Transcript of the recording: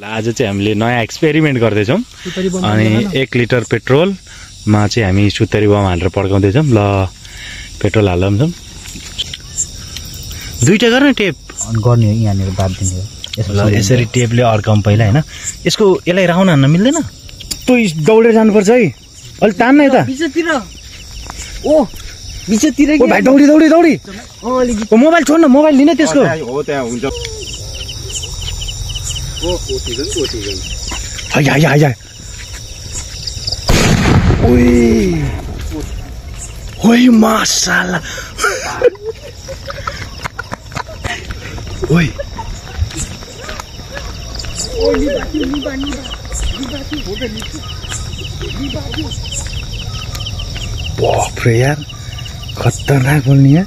आज चाहिँ हामीले नयाँ एक्सपेरिमेन्ट गर्दैछौँ अनि 1 लिटर पेट्रोलमा चाहिँ हामी सुत्तरी बम हालेर पड्काउँदैछौँ। ल पेट्रोल हाल्छौँ। दुईटा गर्न टेप गर्ने हो यहाँनिर बाँधिदिने हो। ल यसरी टेपले अड्काउँ पहिला हैन। यसलाई राउन्ड हान्न मिल्दैन। तँ दौडेर जानुपर्छ है। अलि तान्न यता बिचतिर। ओ बिचतिर ओ भाइ दौडी दौडी दौडी। ओ मोबाइल छोड्न, मोबाइल लिन त्यसको। हो त्यहाँ हुन्छ। ओ ओटिगन ओटिगन। हाय हाय हाय हाय। ओइ ओइ माशाल्लाह। ओइ बाप रे यार खतरनाक बोल्ने है।